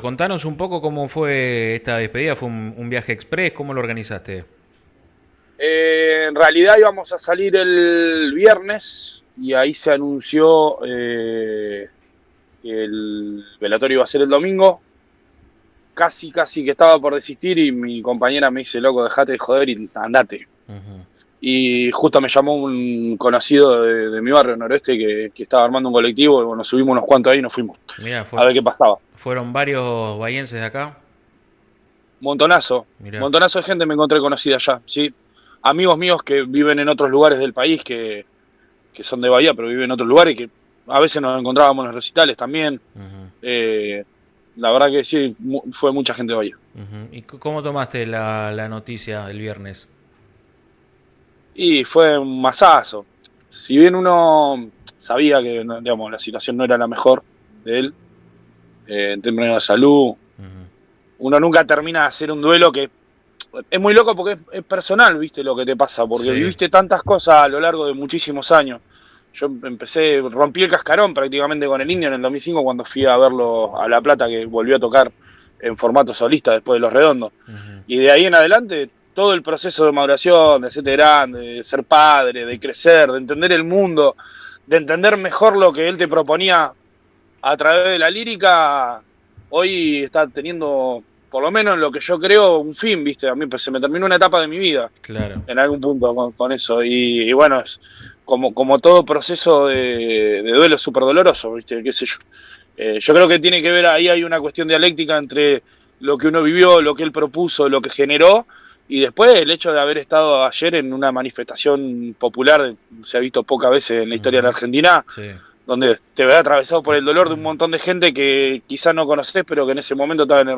Contanos un poco cómo fue esta despedida. ¿Fue un viaje express? ¿Cómo lo organizaste? En realidad íbamos a salir el viernes y ahí se anunció que el velatorio iba a ser el domingo. Casi que estaba por desistir y mi compañera me dice, loco, dejate de joder y andate. Ujú. Y justo me llamó un conocido de mi barrio noroeste que estaba armando un colectivo y bueno, subimos unos cuantos ahí y nos fuimos Mirá, a ver qué pasaba. fueron varios bahienses de acá. Montonazo, Mirá. montonazo de gente me encontré conocida allá, ¿sí? Amigos míos que viven en otros lugares del país que son de Bahía, pero viven en otros lugares y que a veces nos encontrábamos en los recitales también. Ujú, Eh, la verdad que sí, fue mucha gente de Bahía. ujú. ¿Y cómo tomaste la noticia el viernes? Y fue un masazo. Si bien uno sabía que digamos, la situación no era la mejor de él, en términos de salud, Ujú. uno nunca termina de hacer un duelo que es muy loco porque es personal, viste, lo que te pasa, porque Sí. viviste tantas cosas a lo largo de muchísimos años. Yo rompí el cascarón prácticamente con el Indio en el 2005 cuando fui a verlo a La Plata, que volvió a tocar en formato solista después de Los Redondos. Ujú, Y de ahí en adelante, todo el proceso de maduración, de hacerte grande, de ser padre, de crecer, de entender el mundo, de entender mejor lo que él te proponía a través de la lírica, hoy está teniendo, por lo menos en lo que yo creo, un fin, ¿viste? A mí pues, se me terminó una etapa de mi vida claro. en algún punto con eso. Y bueno, es como todo proceso de duelo es súper doloroso, ¿viste? ¿Qué sé yo? Yo creo que tiene que ver, ahí hay una cuestión dialéctica entre lo que uno vivió, lo que él propuso, lo que generó, y después el hecho de haber estado ayer en una manifestación popular, se ha visto pocas veces en la historia de la Ujú, Argentina, sí. donde te ve atravesado por el dolor de un montón de gente que quizás no conoces, pero que en ese momento estaba en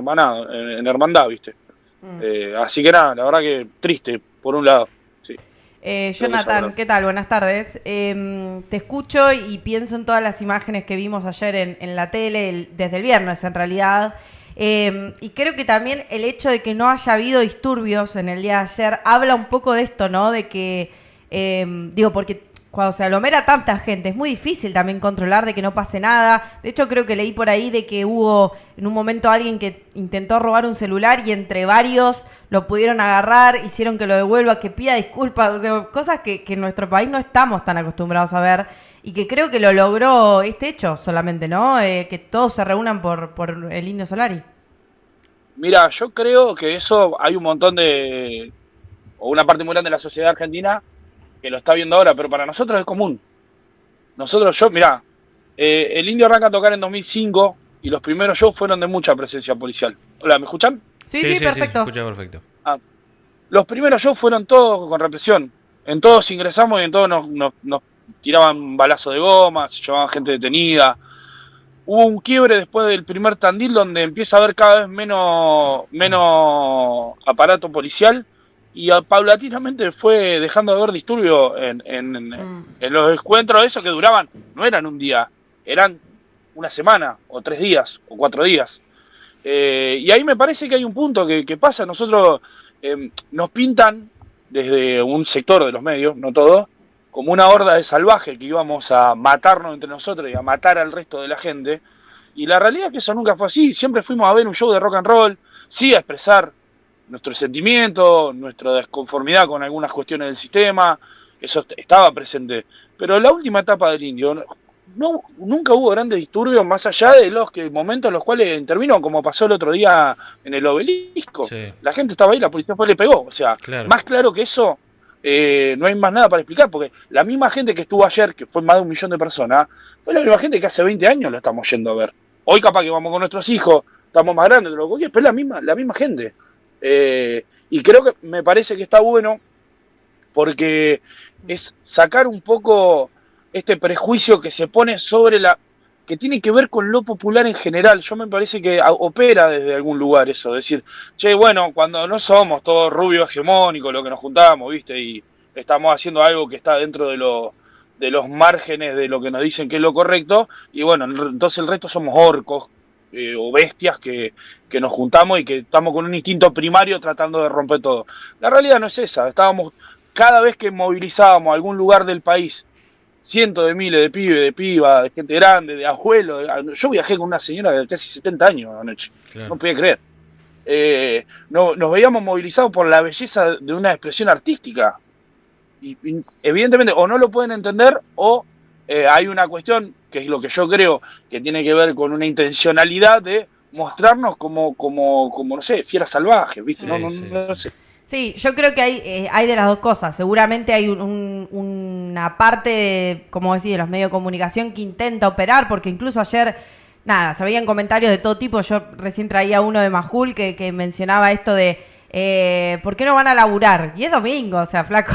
hermandad, ¿viste? Mm. Así que nada, la verdad que triste, por un lado, sí, tengo que ser Jonathan, verdad. ¿qué tal? Buenas tardes. Te escucho y pienso en todas las imágenes que vimos ayer en la tele, desde el viernes en realidad. Y creo que también el hecho de que no haya habido disturbios en el día de ayer habla un poco de esto, ¿no? De que, digo, porque cuando se aglomera tanta gente es muy difícil también controlar de que no pase nada. De hecho, creo que leí por ahí de que hubo en un momento alguien que intentó robar un celular y entre varios lo pudieron agarrar, hicieron que lo devuelva, que pida disculpas, o sea, cosas que en nuestro país no estamos tan acostumbrados a ver y que creo que lo logró este hecho solamente, ¿no? Que todos se reúnan por el Indio Solari. Mira, yo creo que eso hay un montón o una parte muy grande de la sociedad argentina que lo está viendo ahora, pero para nosotros es común. Mirá, el Indio arranca a tocar en 2005 y los primeros shows fueron de mucha presencia policial. Hola, ¿me escuchan? Sí, Sí, sí, sí, sí, perfecto. escucha perfecto. Ah, los primeros shows fueron todos con represión. En todos ingresamos y en todos nos tiraban balazos de goma, se llevaban gente detenida. Hubo un quiebre después del primer Tandil donde empieza a haber cada vez menos aparato policial y paulatinamente fue dejando de haber disturbios Mm. en los encuentros esos que duraban, no eran un día, eran una semana o 3 días o 4 días. Y ahí me parece que hay un punto que pasa, nosotros nos pintan desde un sector de los medios, no todo, como una horda de salvajes que íbamos a matarnos entre nosotros y a matar al resto de la gente. Y la realidad es que eso nunca fue así. Siempre fuimos a ver un show de rock and roll, sí a expresar nuestro sentimiento, nuestra desconformidad con algunas cuestiones del sistema, eso estaba presente. Pero la última etapa del Indio, nunca hubo grandes disturbios más allá de los momentos en los cuales intervino, como pasó el otro día en el obelisco. Sí, La gente estaba ahí, la policía fue y le pegó. O sea, claro. más claro que eso, no hay más nada para explicar, porque la misma gente que estuvo ayer, que fue más de 1 millón de personas, fue la misma gente que hace 20 años lo estamos yendo a ver. Hoy capaz que vamos con nuestros hijos, estamos más grandes, pero es la misma gente. Y creo que me parece que está bueno porque es sacar un poco este prejuicio que se pone sobre que tiene que ver con lo popular en general. Yo me parece que opera desde algún lugar eso, decir, che, bueno, cuando no somos todos rubios hegemónicos, lo que nos juntamos, ¿viste? Y estamos haciendo algo que está dentro de los márgenes de lo que nos dicen que es lo correcto, y bueno, entonces el resto somos orcos o bestias que nos juntamos y que estamos con un instinto primario tratando de romper todo. La realidad no es esa, cada vez que movilizábamos algún lugar del país cientos de miles de pibes, de pibas, de gente grande, de abuelos. Yo viajé con una señora de casi 70 años anoche, Claro. no podía creer. No, nos veíamos movilizados por la belleza de una expresión artística. Y evidentemente o no lo pueden entender o hay una cuestión, que es lo que yo creo, que tiene que ver con una intencionalidad de mostrarnos como no sé, fieras salvajes, ¿viste? Sí, No sí. sé. Sí, yo creo que hay de las dos cosas. Seguramente hay una parte, como decís, de los medios de comunicación que intenta operar, porque incluso ayer, nada, se veían comentarios de todo tipo. Yo recién traía uno de Majul que mencionaba esto de ¿por qué no van a laburar? Y es domingo, o sea, flaco,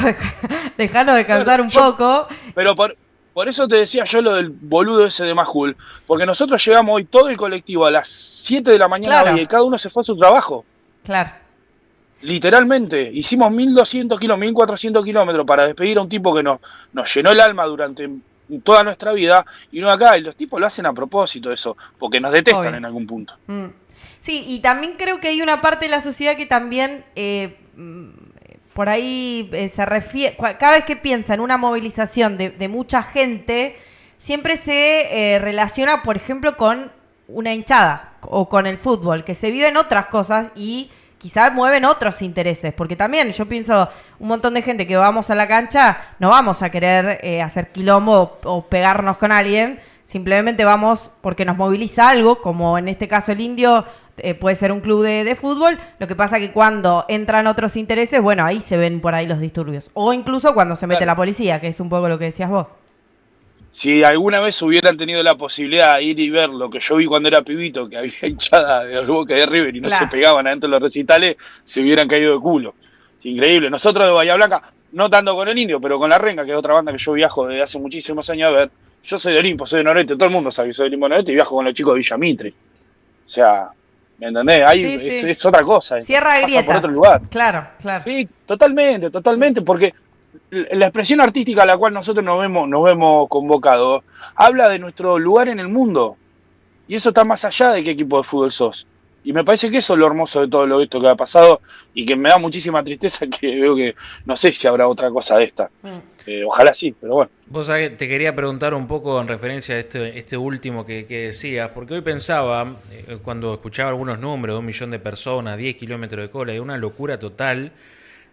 dejarlo descansar un poco. Pero por eso te decía yo lo del boludo ese de Majul, porque nosotros llegamos hoy todo el colectivo a las 7 de la mañana Claro. hoy, y cada uno se fue a su trabajo. Claro. Literalmente, hicimos 1200 kilómetros, 1400 kilómetros para despedir a un tipo que nos llenó el alma durante toda nuestra vida, y no acá, y los tipos lo hacen a propósito eso, porque nos detestan Obvio. en algún punto. Sí, y también creo que hay una parte de la sociedad que también por ahí se refiere, cada vez que piensa en una movilización de mucha gente, siempre se relaciona, por ejemplo, con una hinchada o con el fútbol, que se viven otras cosas y quizás mueven otros intereses, porque también yo pienso, un montón de gente que vamos a la cancha, no vamos a querer hacer quilombo o pegarnos con alguien, simplemente vamos porque nos moviliza algo, como en este caso el Indio, puede ser un club de fútbol. Lo que pasa que cuando entran otros intereses, bueno, ahí se ven por ahí los disturbios. O incluso cuando se mete Claro. la policía, que es un poco lo que decías vos. Si alguna vez hubieran tenido la posibilidad de ir y ver lo que yo vi cuando era pibito, que había hinchada de Boca de River y no Claro. se pegaban adentro de los recitales, se hubieran caído de culo. Es increíble. Nosotros de Bahía Blanca, no tanto con el Indio, pero con la Renga, que es otra banda que yo viajo desde hace muchísimos años a ver. Yo soy de Olimpo, soy de Norete, todo el mundo sabe que soy de Olimpo Norete y viajo con los chicos de Villa Mitre. O sea, ¿me entendés? Ahí Sí, sí. es otra cosa. Cierra Pasa grietas. por otro lugar. Claro, claro. Sí, totalmente, porque la expresión artística a la cual nosotros nos vemos convocados habla de nuestro lugar en el mundo. Y eso está más allá de qué equipo de fútbol sos. Y me parece que eso es lo hermoso de todo lo esto que ha pasado y que me da muchísima tristeza que veo que no sé si habrá otra cosa de esta. Ojalá sí, pero bueno. Vos sabés, te quería preguntar un poco en referencia a este último que decías, porque hoy pensaba, cuando escuchaba algunos números, 1 millón de personas, 10 kilómetros de cola, es una locura total.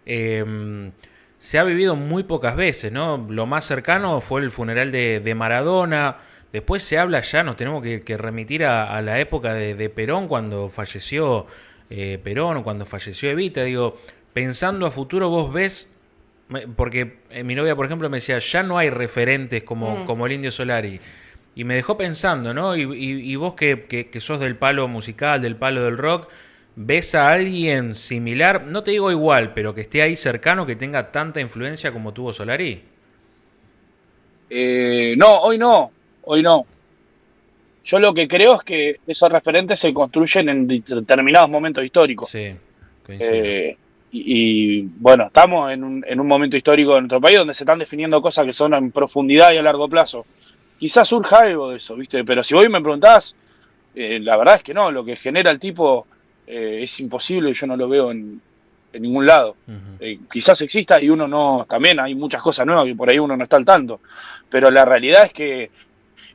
Se ha vivido muy pocas veces, ¿no? Lo más cercano fue el funeral de Maradona. Después se habla ya, nos tenemos que remitir a la época de Perón, cuando falleció Perón o cuando falleció Evita. Digo, pensando a futuro, vos ves, porque mi novia, por ejemplo, me decía, ya no hay referentes como el Indio Solari. Y me dejó pensando, ¿no? Y vos que sos del palo musical, del palo del rock, ¿ves a alguien similar? No te digo igual, pero que esté ahí cercano, que tenga tanta influencia como tuvo Solari. No, hoy no. Yo lo que creo es que esos referentes se construyen en determinados momentos históricos. Sí, coincido. Bueno, estamos en un momento histórico de nuestro país donde se están definiendo cosas que son en profundidad y a largo plazo. Quizás surja algo de eso, ¿viste? Pero si vos me preguntás, la verdad es que no, lo que genera el tipo es imposible y yo no lo veo en ningún lado. Quizás exista y uno no, también hay muchas cosas nuevas que por ahí uno no está al tanto. Pero la realidad es que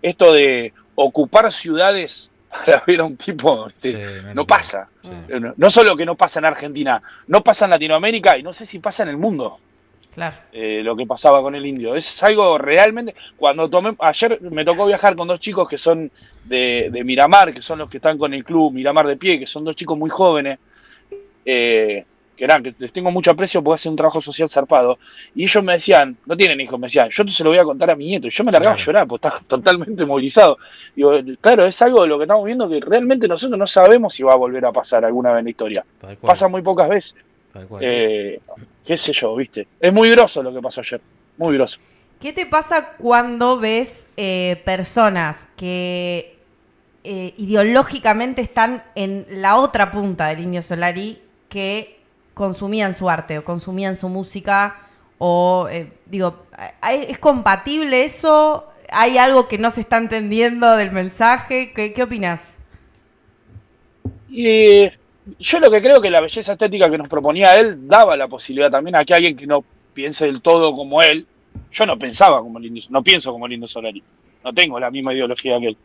esto de ocupar ciudades para ver a un tipo Sí, no pasa. Sí. No solo que no pasa en Argentina, no pasa en Latinoamérica y no sé si pasa en el mundo. Claro. Lo que pasaba con el Indio. Es algo realmente... Ayer me tocó viajar con dos chicos que son de Miramar, que son los que están con el club Miramar de Pie, que son dos chicos muy jóvenes, que les tengo mucho aprecio porque hacen un trabajo social zarpado. Y ellos me decían, no tienen hijos, me decían, yo se lo voy a contar a mi nieto. Y yo me largaba a llorar porque estaba totalmente movilizado. Digo, claro, es algo de lo que estamos viendo que realmente nosotros no sabemos si va a volver a pasar alguna vez en la historia. Tal cual. Pasa muy pocas veces. Tal cual. Qué sé yo, ¿viste? Es muy groso lo que pasó ayer, muy groso. ¿Qué te pasa cuando ves personas que ideológicamente están en la otra punta del Indio Solari, que consumían su arte o consumían su música? O digo, ¿es compatible eso? ¿Hay algo que no se está entendiendo del mensaje? ¿Qué opinás? Y yo lo que creo que la belleza estética que nos proponía él daba la posibilidad también a que alguien que no piense del todo como él Yo no pensaba como el Indio, no pienso como el Indio Solari, no tengo la misma ideología que él.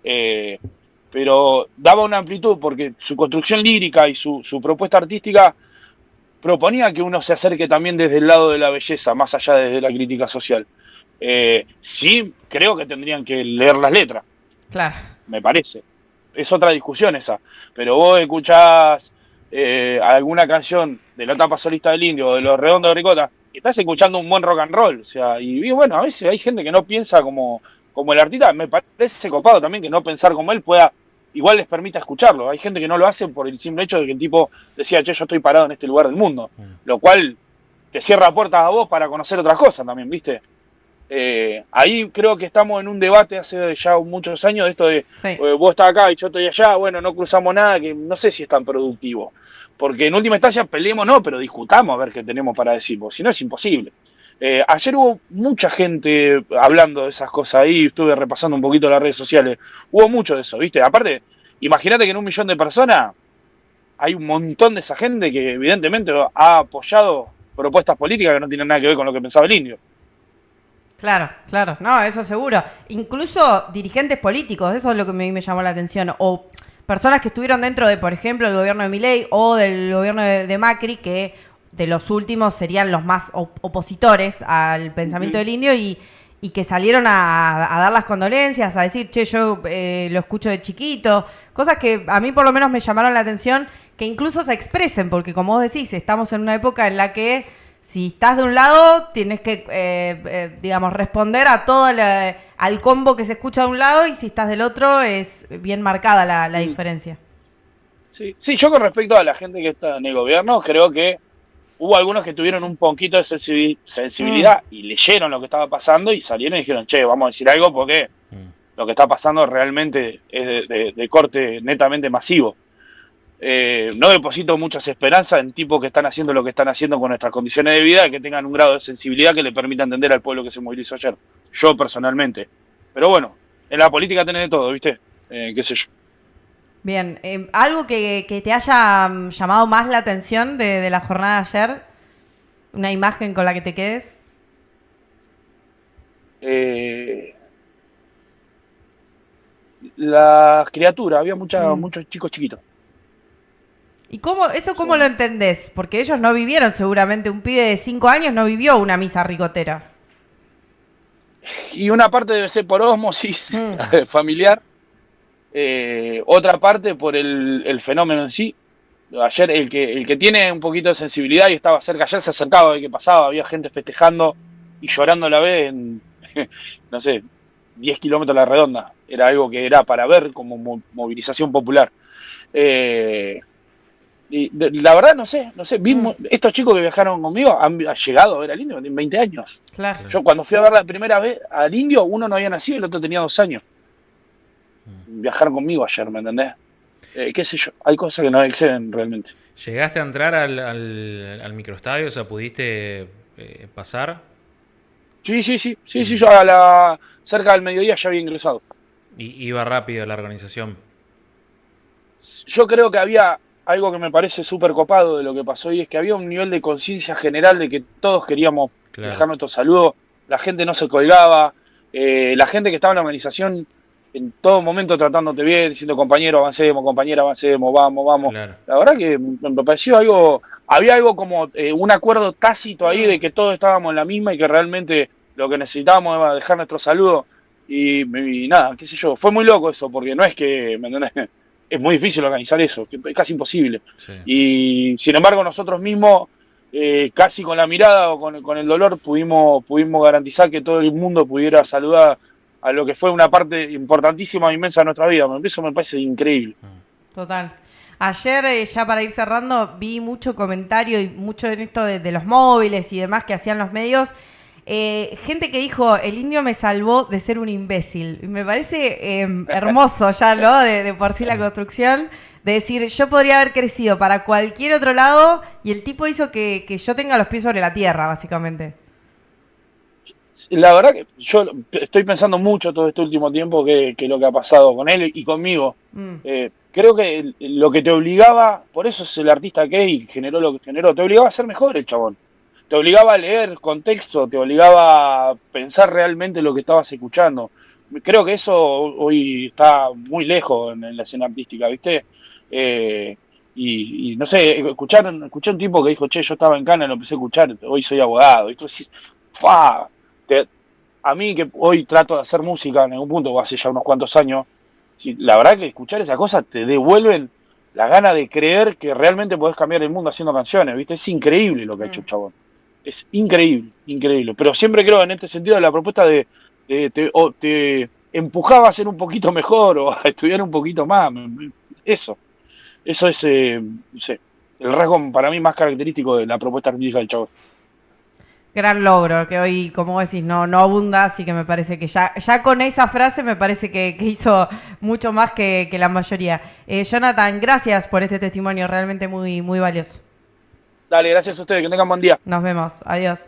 Eh, pero daba una amplitud porque su construcción lírica y su propuesta artística proponía que uno se acerque también desde el lado de la belleza, más allá de la crítica social. Sí, creo que tendrían que leer las letras, Claro. me parece. Es otra discusión esa. Pero vos escuchás alguna canción de la etapa solista del Indio o de Los Redondos de Ricota, y estás escuchando un buen rock and roll. O sea, y bueno, a veces hay gente que no piensa como el artista. Me parece copado también que no pensar como él pueda, igual les permita escucharlo. Hay gente que no lo hace por el simple hecho de que el tipo decía, che, yo estoy parado en este lugar del mundo. Lo cual te cierra puertas a vos para conocer otras cosas también, ¿viste? Ahí creo que estamos en un debate hace ya muchos años de esto de Sí. vos estás acá y yo estoy allá, bueno, no cruzamos nada, que no sé si es tan productivo. Porque en última instancia peleemos, no, pero discutamos a ver qué tenemos para decir, porque si no es imposible. Ayer hubo mucha gente hablando de esas cosas ahí, estuve repasando un poquito las redes sociales, hubo mucho de eso, ¿viste? Aparte, imagínate que en 1 millón de personas hay un montón de esa gente que evidentemente ha apoyado propuestas políticas que no tienen nada que ver con lo que pensaba el Indio. Claro, claro, no, eso seguro. Incluso dirigentes políticos, eso es lo que me llamó la atención. O personas que estuvieron dentro de, por ejemplo, el gobierno de Milei o del gobierno de Macri, que de los últimos serían los más opositores al pensamiento del Indio y que salieron a dar las condolencias, a decir, che, yo lo escucho de chiquito. Cosas que a mí por lo menos me llamaron la atención, que incluso se expresen, porque como vos decís, estamos en una época en la que si estás de un lado, tienes que, digamos, responder a al combo que se escucha de un lado, y si estás del otro, es bien marcada la diferencia. Sí, sí, yo con respecto a la gente que está en el gobierno, creo que hubo algunos que tuvieron un poquito de sensibilidad y leyeron lo que estaba pasando y salieron y dijeron, che, vamos a decir algo porque lo que está pasando realmente es de corte netamente masivo. No deposito muchas esperanzas en tipos que están haciendo lo que están haciendo con nuestras condiciones de vida y que tengan un grado de sensibilidad que le permita entender al pueblo que se movilizó ayer. Yo personalmente. Pero bueno, en la política tenés de todo, ¿viste? Qué sé yo. Bien, ¿algo que te haya llamado más la atención de la jornada de ayer? ¿Una imagen con la que te quedes? Las criaturas, había muchos chicos chiquitos. ¿Y cómo lo entendés? Porque ellos no vivieron, seguramente, un pibe de 5 años no vivió una misa ricotera. Y una parte debe ser por ósmosis familiar, otra parte por el fenómeno en sí. Ayer el que tiene un poquito de sensibilidad y estaba cerca, ayer se acercaba a ver qué pasaba, había gente festejando y llorando a la vez en, no sé, 10 kilómetros a la redonda. Era algo que era para ver como movilización popular. Y la verdad no sé, estos chicos que viajaron conmigo han llegado a ver al Indio en 20 años. Claro. Yo cuando fui a ver la primera vez al Indio, uno no había nacido y el otro tenía 2 años. Viajaron conmigo ayer, ¿me entendés? Qué sé yo, hay cosas que no exceden realmente. ¿Llegaste a entrar al microestadio? O sea, ¿pudiste pasar? Sí, yo cerca del mediodía ya había ingresado. Y iba rápido la organización. Yo creo que había algo que me parece súper copado de lo que pasó y es que había un nivel de conciencia general de que todos queríamos dejar nuestro saludo, la gente no se colgaba, la gente que estaba en la organización en todo momento tratándote bien, diciendo compañero avancemos, compañera avancemos, vamos. Claro. La verdad que me pareció había algo como un acuerdo tácito ahí de que todos estábamos en la misma y que realmente lo que necesitábamos era dejar nuestro saludo y nada, qué sé yo, fue muy loco eso, porque no es que, ¿me entendés? Es muy difícil organizar eso, es casi imposible. Sí. Y sin embargo nosotros mismos, casi con la mirada o con el dolor, pudimos garantizar que todo el mundo pudiera saludar a lo que fue una parte importantísima e inmensa de nuestra vida. Eso me parece increíble. Total. Ayer, ya para ir cerrando, vi mucho comentario y mucho en esto de los móviles y demás que hacían los medios. Gente que dijo, el Indio me salvó de ser un imbécil. Me parece hermoso ya, ¿no? De por sí la construcción, de decir, yo podría haber crecido para cualquier otro lado y el tipo hizo que yo tenga los pies sobre la tierra, básicamente. La verdad que yo estoy pensando mucho todo este último tiempo que lo que ha pasado con él y conmigo. Creo que lo que te obligaba, por eso es el artista que es y generó lo que generó, te obligaba a ser mejor el chabón. te obligaba a leer contexto, te obligaba a pensar realmente lo que estabas escuchando. Creo que eso hoy está muy lejos en la escena artística, ¿viste? Eh, y no sé, escuché un tipo que dijo, che, yo estaba en Cana, lo empecé a escuchar, hoy soy abogado. Y tú decís, ¡fa! A mí que hoy trato de hacer música en algún punto, o hace ya unos cuantos años, sí, la verdad que escuchar esas cosas te devuelven la gana de creer que realmente podés cambiar el mundo haciendo canciones, ¿viste? Es increíble lo que ha hecho el chabón. Es increíble, increíble. Pero siempre creo en este sentido la propuesta te empujaba a ser un poquito mejor o a estudiar un poquito más. Eso es, no sé, el rasgo para mí más característico de la propuesta artística del chabón. Gran logro, que hoy, como vos decís, no abunda, así que me parece que ya con esa frase me parece que hizo mucho más que la mayoría. Jonathan, gracias por este testimonio, realmente muy, muy valioso. Dale, gracias a ustedes, que tengan buen día. Nos vemos, adiós.